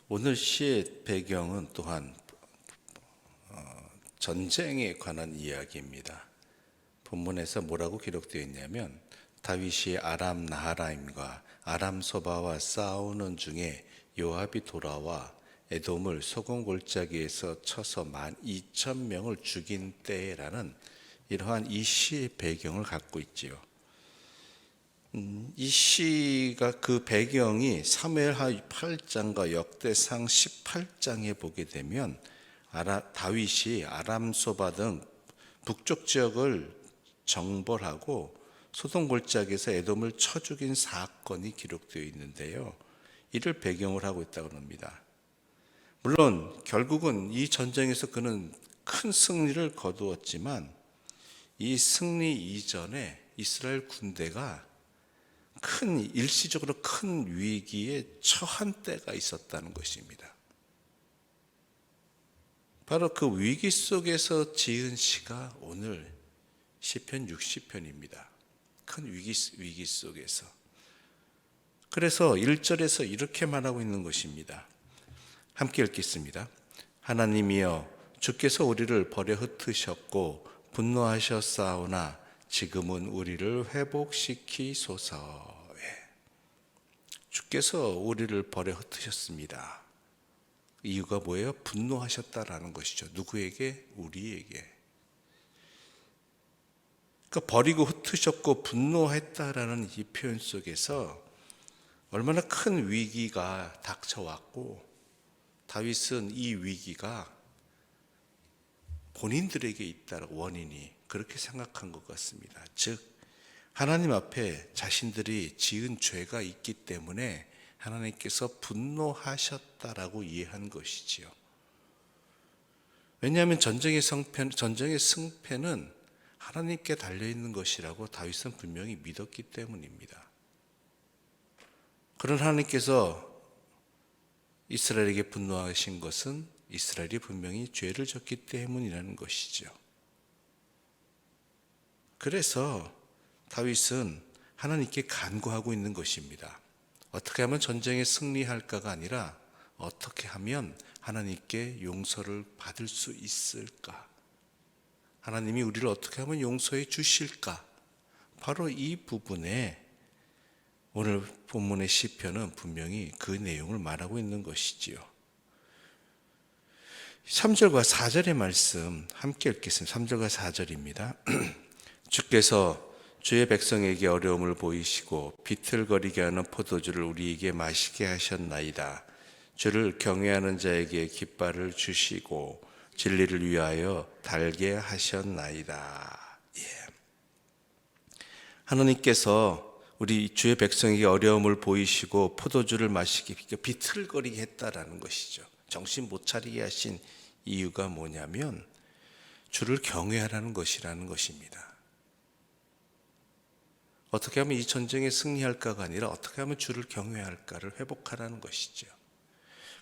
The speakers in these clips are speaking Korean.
오늘 시의 배경은 또한 전쟁에 관한 이야기입니다. 본문에서 뭐라고 기록되어 있냐면 다윗이 아람 나하라임과 아람 소바와 싸우는 중에 요압이 돌아와 에돔을 소금골짜기에서 쳐서 12,000명을 죽인 때라는 이러한 이 시의 배경을 갖고 있지요. 이 시가 그 배경이 사무엘하 8장과 역대상 18장에 보게 되면 다윗이 아람 소바 등 북쪽 지역을 정벌하고 소돔골짜기에서 에돔을 쳐 죽인 사건이 기록되어 있는데요. 이를 배경으로 하고 있다고 합니다. 물론 결국은 이 전쟁에서 그는 큰 승리를 거두었지만 이 승리 이전에 이스라엘 군대가 일시적으로 큰 위기에 처한 때가 있었다는 것입니다. 바로 그 위기 속에서 지은 시가 오늘 시편 60편입니다. 큰 위기 속에서. 그래서 1절에서 이렇게 말하고 있는 것입니다. 함께 읽겠습니다. 하나님이여 주께서 우리를 버려 흩으셨고 분노하셨사오나 지금은 우리를 회복시키소서. 주께서 우리를 버려 흩으셨습니다. 이유가 뭐예요? 분노하셨다라는 것이죠. 누구에게? 우리에게. 그러니까 버리고 흩으셨고 분노했다라는 이 표현 속에서 얼마나 큰 위기가 닥쳐왔고 다윗은 이 위기가 본인들에게 있다라고 원인이 그렇게 생각한 것 같습니다. 즉 하나님 앞에 자신들이 지은 죄가 있기 때문에 하나님께서 분노하셨다라고 이해한 것이지요. 왜냐하면 전쟁의 승패는 하나님께 달려있는 것이라고 다윗은 분명히 믿었기 때문입니다. 그런 하나님께서 이스라엘에게 분노하신 것은 이스라엘이 분명히 죄를 졌기 때문이라는 것이죠. 그래서 다윗은 하나님께 간구하고 있는 것입니다. 어떻게 하면 전쟁에 승리할까가 아니라 어떻게 하면 하나님께 용서를 받을 수 있을까? 하나님이 우리를 어떻게 하면 용서해 주실까? 바로 이 부분에 오늘 본문의 시편은 분명히 그 내용을 말하고 있는 것이지요. 3절과 4절의 말씀 함께 읽겠습니다. 3절과 4절입니다. 주께서 주의 백성에게 어려움을 보이시고 비틀거리게 하는 포도주를 우리에게 마시게 하셨나이다. 주를 경외하는 자에게 깃발을 주시고 진리를 위하여 달게 하셨나이다. 하나님께서 우리 주의 백성에게 어려움을 보이시고 포도주를 마시게 비틀거리게 했다라는 것이죠. 정신 못 차리게 하신 이유가 뭐냐면 주를 경외하라는 것이라는 것입니다. 어떻게 하면 이 전쟁에 승리할까가 아니라 어떻게 하면 주를 경외할까를 회복하라는 것이죠.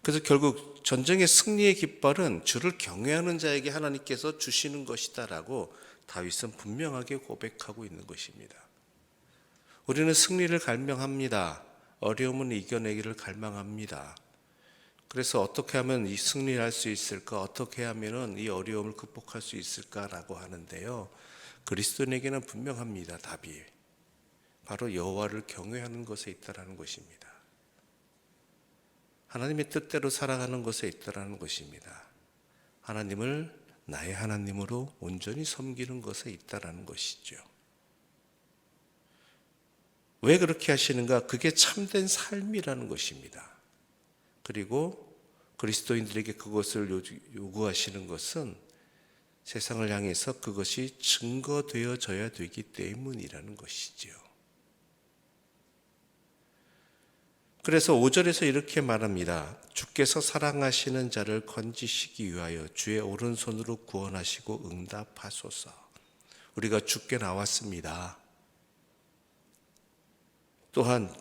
그래서 결국 전쟁의 승리의 깃발은 주를 경외하는 자에게 하나님께서 주시는 것이다라고 다윗은 분명하게 고백하고 있는 것입니다. 우리는 승리를 갈망합니다. 어려움은 이겨내기를 갈망합니다. 그래서 어떻게 하면 이 승리를 할 수 있을까? 어떻게 하면 이 어려움을 극복할 수 있을까라고 하는데요. 그리스도인에게는 분명합니다. 답이. 바로 여호와를 경외하는 것에 있다라는 것입니다. 하나님의 뜻대로 살아가는 것에 있다라는 것입니다. 하나님을 나의 하나님으로 온전히 섬기는 것에 있다라는 것이죠. 왜 그렇게 하시는가? 그게 참된 삶이라는 것입니다. 그리고 그리스도인들에게 그것을 요구하시는 것은 세상을 향해서 그것이 증거되어져야 되기 때문이라는 것이지요. 그래서 5절에서 이렇게 말합니다. 주께서 사랑하시는 자를 건지시기 위하여 주의 오른손으로 구원하시고 응답하소서. 우리가 주께 나왔습니다. 또한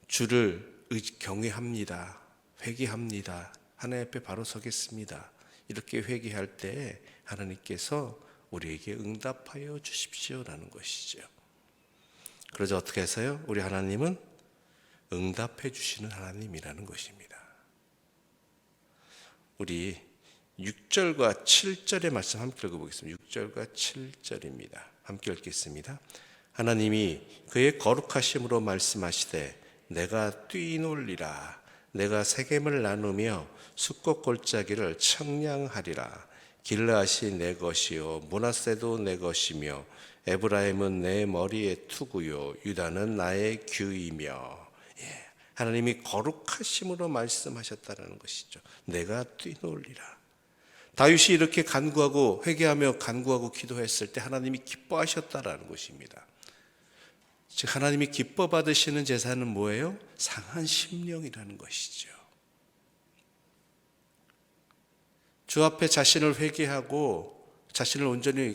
주를 경외합니다. 회개합니다. 하나님 앞에 바로 서겠습니다. 이렇게 회개할 때 하나님께서 우리에게 응답하여 주십시오라는 것이죠. 그래서 어떻게 해서요? 우리 하나님은 응답해 주시는 하나님이라는 것입니다. 우리 6절과 7절의 말씀 함께 읽어보겠습니다. 6절과 7절입니다. 함께 읽겠습니다. 하나님이 그의 거룩하심으로 말씀하시되 내가 뛰놀리라. 내가 세겜을 나누며 숫꽃 골짜기를 청량하리라. 길르앗이 내 것이요 므낫세도 내 것이며 에브라임은 내 머리의 투구요 유다는 나의 규이며. 하나님이 거룩하심으로 말씀하셨다는 것이죠. 내가 뛰놀리라. 다윗이 이렇게 간구하고 회개하며 간구하고 기도했을 때 하나님이 기뻐하셨다라는 것입니다. 즉 하나님이 기뻐 받으시는 제사는 뭐예요? 상한 심령이라는 것이죠. 주 앞에 자신을 회개하고 자신을 온전히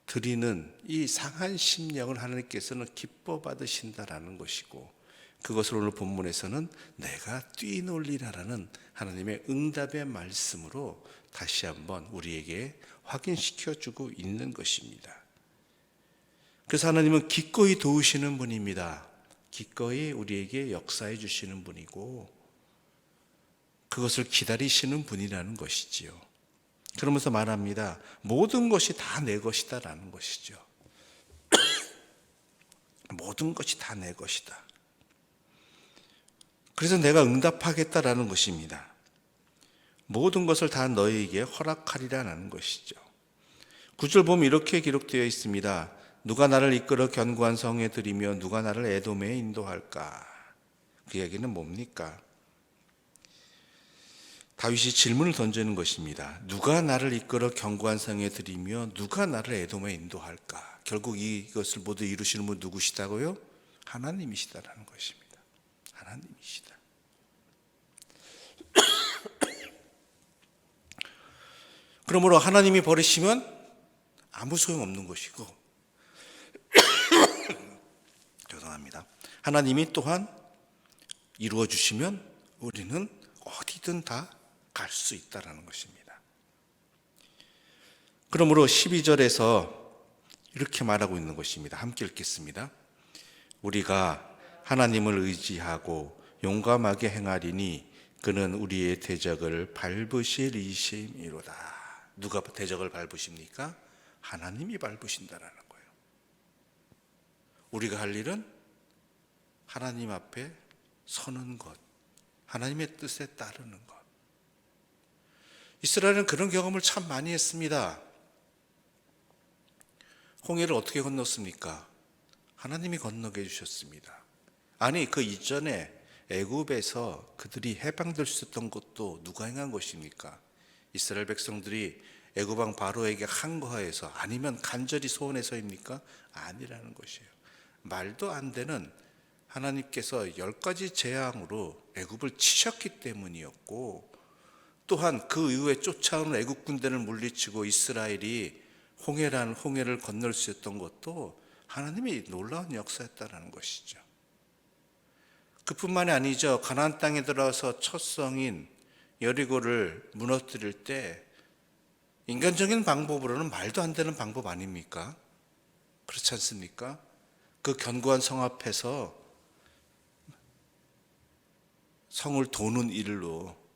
드리는 이 상한 심령을 하나님께서는 기뻐 받으신다라는 것이고, 그것을 오늘 본문에서는 내가 뛰놀리라라는 하나님의 응답의 말씀으로 다시 한번 우리에게 확인시켜 주고 있는 것입니다. 그래서 하나님은 기꺼이 도우시는 분입니다. 기꺼이 우리에게 역사해 주시는 분이고 그것을 기다리시는 분이라는 것이지요. 그러면서 말합니다. 모든 것이 다 내 것이다 라는 것이죠. 모든 것이 다 내 것이다. 그래서 내가 응답하겠다라는 것입니다. 모든 것을 다 너희에게 허락하리라는 것이죠. 9절 보면 이렇게 기록되어 있습니다. 누가 나를 이끌어 견고한 성에 들이며 누가 나를 에돔에 인도할까? 그 얘기는 뭡니까? 다윗이 질문을 던지는 것입니다. 누가 나를 이끌어 견고한 성에 들이며 누가 나를 에돔에 인도할까? 결국 이것을 모두 이루시는 분 누구시다고요? 하나님이시다라는 것입니다. 하나님이시다. 그러므로 하나님이 버리시면 아무 소용없는 것이고 죄송합니다. 하나님이 또한 이루어 주시면 우리는 어디든 다 갈 수 있다라는 것입니다. 그러므로 12절에서 이렇게 말하고 있는 것입니다. 함께 읽겠습니다. 우리가 하나님을 의지하고 용감하게 행하리니 그는 우리의 대적을 밟으실 이심이로다. 누가 대적을 밟으십니까? 하나님이 밟으신다라는 거예요. 우리가 할 일은 하나님 앞에 서는 것, 하나님의 뜻에 따르는 것. 이스라엘은 그런 경험을 참 많이 했습니다. 홍해를 어떻게 건넜습니까? 하나님이 건너게 해주셨습니다. 아니 그 이전에 애굽에서 그들이 해방될 수 있었던 것도 누가 행한 것입니까? 이스라엘 백성들이 애굽 왕 바로에게 항거하여서 아니면 간절히 소원해서입니까? 아니라는 것이에요. 말도 안 되는 하나님께서 10가지 재앙으로 애굽을 치셨기 때문이었고, 또한 그 이후에 쫓아오는 애국 군대를 물리치고 이스라엘이 홍해를 건널 수 있었던 것도 하나님이 놀라운 역사였다는 것이죠. 그뿐만이 아니죠. 가나안 땅에 들어와서 첫 성인 여리고를 무너뜨릴 때 인간적인 방법으로는 말도 안 되는 방법 아닙니까? 그렇지 않습니까? 그 견고한 성 앞에서 성을 도는 일로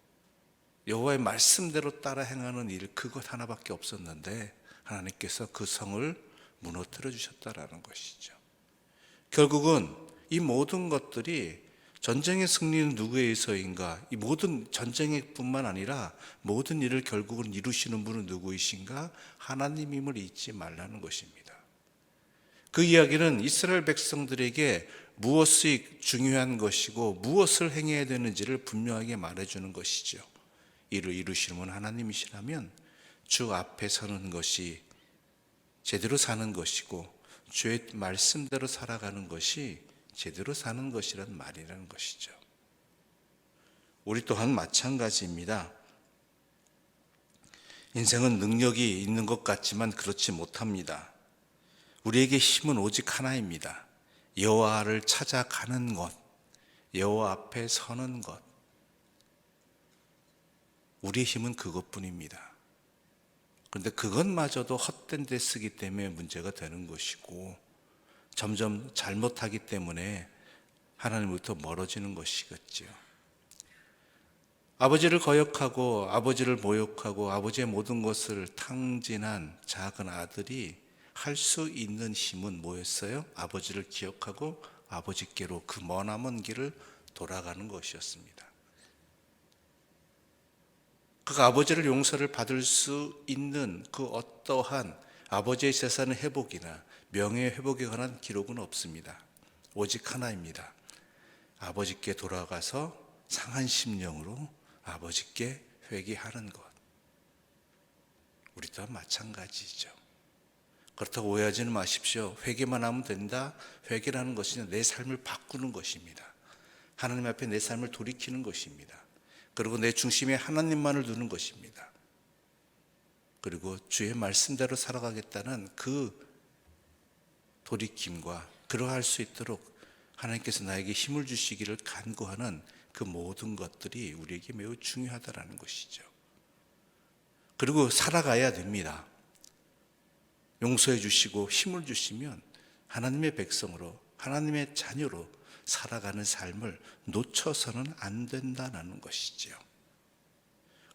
여호와의 말씀대로 따라 행하는 일, 그것 하나밖에 없었는데 하나님께서 그 성을 무너뜨려 주셨다라는 것이죠. 결국은 이 모든 것들이 전쟁의 승리는 누구에 의해서인가? 이 모든 전쟁의 뿐만 아니라 모든 일을 결국은 이루시는 분은 누구이신가? 하나님임을 잊지 말라는 것입니다. 그 이야기는 이스라엘 백성들에게 무엇이 중요한 것이고 무엇을 행해야 되는지를 분명하게 말해주는 것이죠. 이를 이루시는 분 하나님이시라면 주 앞에 서는 것이 제대로 사는 것이고 주의 말씀대로 살아가는 것이 제대로 사는 것이란 말이라는 것이죠. 우리 또한 마찬가지입니다. 인생은 능력이 있는 것 같지만 그렇지 못합니다. 우리에게 힘은 오직 하나입니다. 여호와를 찾아가는 것, 여호와 앞에 서는 것. 우리의 힘은 그것뿐입니다. 그런데 그것마저도 헛된 데 쓰기 때문에 문제가 되는 것이고 점점 잘못하기 때문에 하나님으로부터 멀어지는 것이겠지요. 아버지를 거역하고 아버지를 모욕하고 아버지의 모든 것을 탕진한 작은 아들이 할 수 있는 힘은 뭐였어요? 아버지를 기억하고 아버지께로 그 머나먼 길을 돌아가는 것이었습니다. 그 아버지를 용서를 받을 수 있는 그 어떠한 아버지의 재산의 회복이나 명예의 회복에 관한 기록은 없습니다. 오직 하나입니다. 아버지께 돌아가서 상한 심령으로 아버지께 회개하는 것. 우리 또한 마찬가지죠. 그렇다고 오해하지는 마십시오. 회개만 하면 된다. 회개라는 것은 내 삶을 바꾸는 것입니다. 하나님 앞에 내 삶을 돌이키는 것입니다. 그리고 내 중심에 하나님만을 두는 것입니다. 그리고 주의 말씀대로 살아가겠다는 그 돌이킴과 그러할 수 있도록 하나님께서 나에게 힘을 주시기를 간구하는 그 모든 것들이 우리에게 매우 중요하다는 것이죠. 그리고 살아가야 됩니다. 용서해 주시고 힘을 주시면 하나님의 백성으로, 하나님의 자녀로 살아가는 삶을 놓쳐서는 안 된다는 것이죠.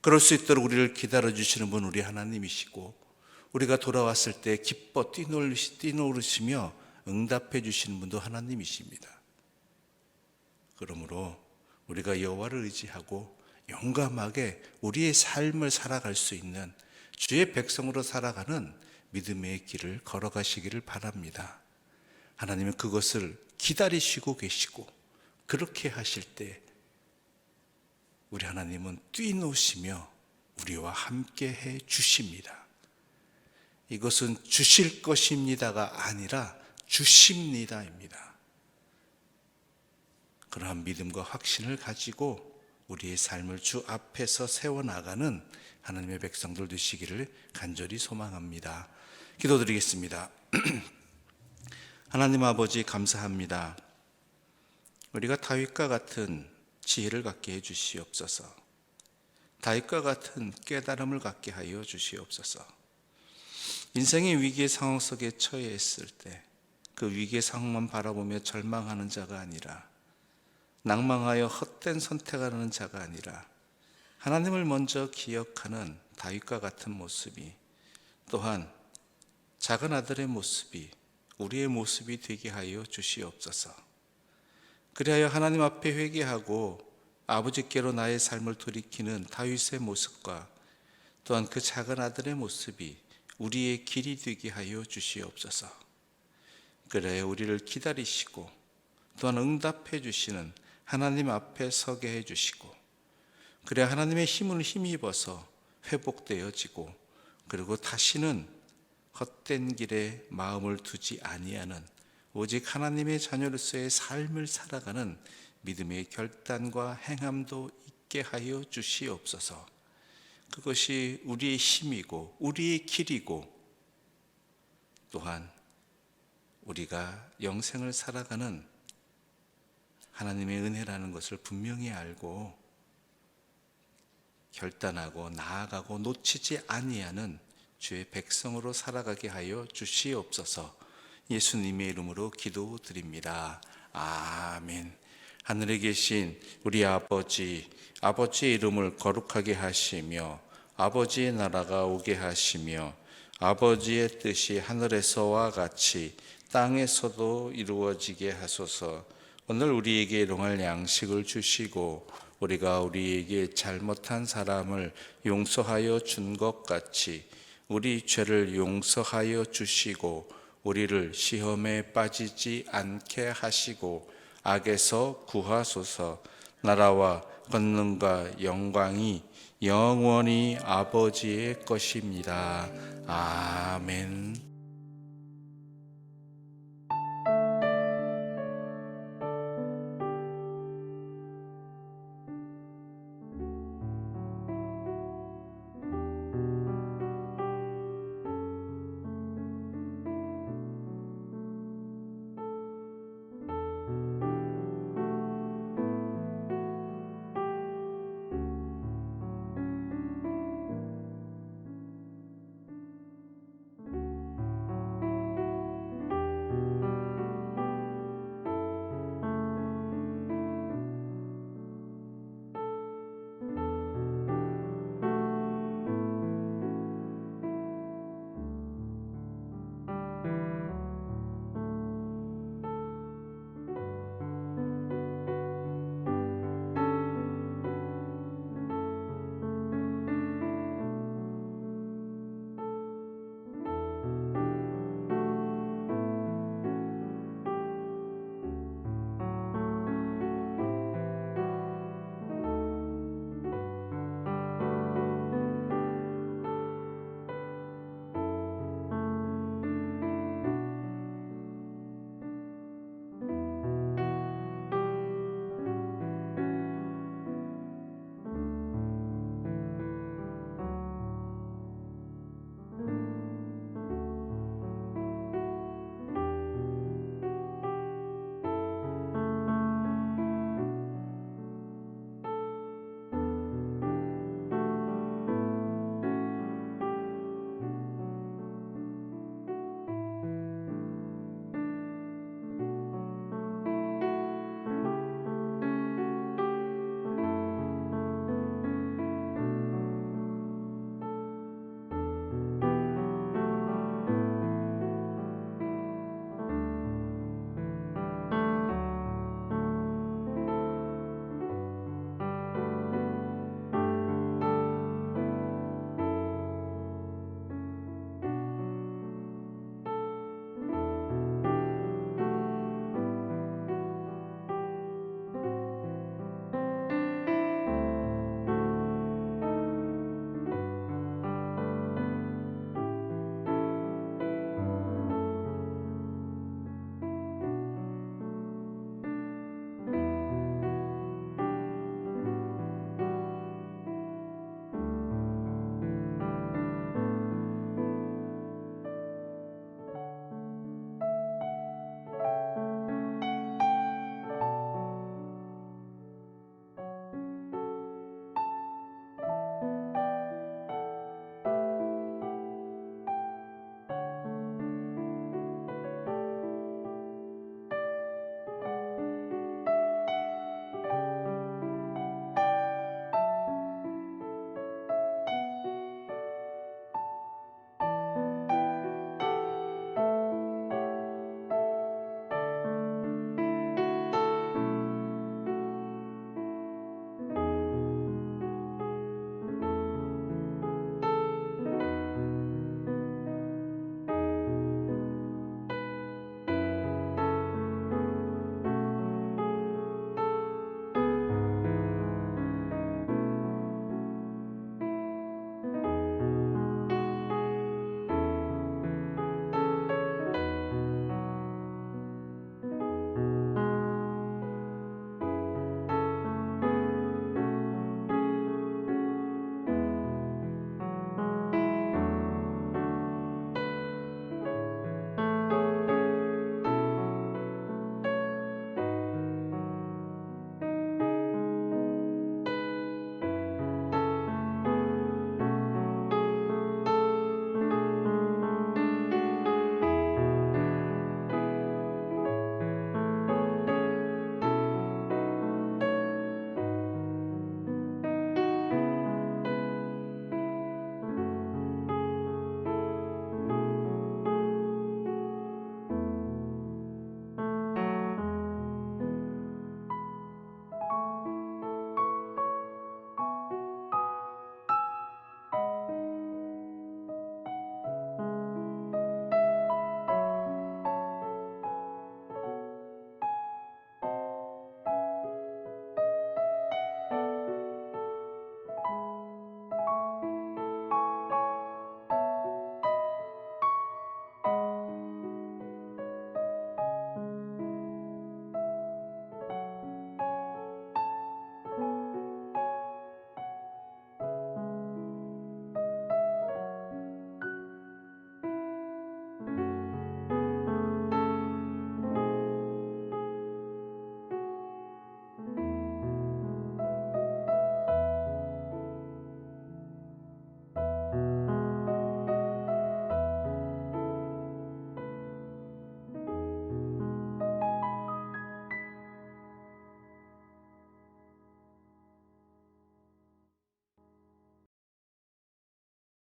그럴 수 있도록 우리를 기다려 주시는 분 우리 하나님이시고, 우리가 돌아왔을 때 기뻐 뛰노르시며 응답해 주시는 분도 하나님이십니다. 그러므로 우리가 여호와를 의지하고 용감하게 우리의 삶을 살아갈 수 있는 주의 백성으로 살아가는 믿음의 길을 걸어가시기를 바랍니다. 하나님은 그것을 기다리시고 계시고, 그렇게 하실 때 우리 하나님은 뛰노시며 우리와 함께 해 주십니다. 이것은 주실 것입니다가 아니라 주십니다입니다. 그러한 믿음과 확신을 가지고 우리의 삶을 주 앞에서 세워나가는 하나님의 백성들 되시기를 간절히 소망합니다. 기도드리겠습니다. 하나님 아버지 감사합니다. 우리가 다윗과 같은 지혜를 갖게 해 주시옵소서. 다윗과 같은 깨달음을 갖게 하여 주시옵소서. 인생의 위기의 상황 속에 처해 있을 때 그 위기의 상황만 바라보며 절망하는 자가 아니라, 낭망하여 헛된 선택하는 자가 아니라 하나님을 먼저 기억하는 다윗과 같은 모습이, 또한 작은 아들의 모습이 우리의 모습이 되게 하여 주시옵소서. 그리하여 하나님 앞에 회개하고 아버지께로 나의 삶을 돌이키는 다윗의 모습과 또한 그 작은 아들의 모습이 우리의 길이 되게 하여 주시옵소서. 그래야 우리를 기다리시고 또한 응답해 주시는 하나님 앞에 서게 해 주시고, 그래야 하나님의 힘을 힘입어서 회복되어지고, 그리고 다시는 헛된 길에 마음을 두지 아니하는 오직 하나님의 자녀로서의 삶을 살아가는 믿음의 결단과 행함도 있게 하여 주시옵소서. 그것이 우리의 힘이고 우리의 길이고, 또한 우리가 영생을 살아가는 하나님의 은혜라는 것을 분명히 알고 결단하고 나아가고 놓치지 아니하는 주의 백성으로 살아가게 하여 주시옵소서. 예수님의 이름으로 기도드립니다. 아멘. 하늘에 계신 우리 아버지, 아버지의 이름을 거룩하게 하시며 아버지의 나라가 오게 하시며 아버지의 뜻이 하늘에서와 같이 땅에서도 이루어지게 하소서. 오늘 우리에게 일용할 양식을 주시고 우리가 우리에게 잘못한 사람을 용서하여 준 것 같이 우리 죄를 용서하여 주시고 우리를 시험에 빠지지 않게 하시고 악에서 구하소서. 나라와 권능과 영광이 영원히 아버지의 것입니다. 아멘.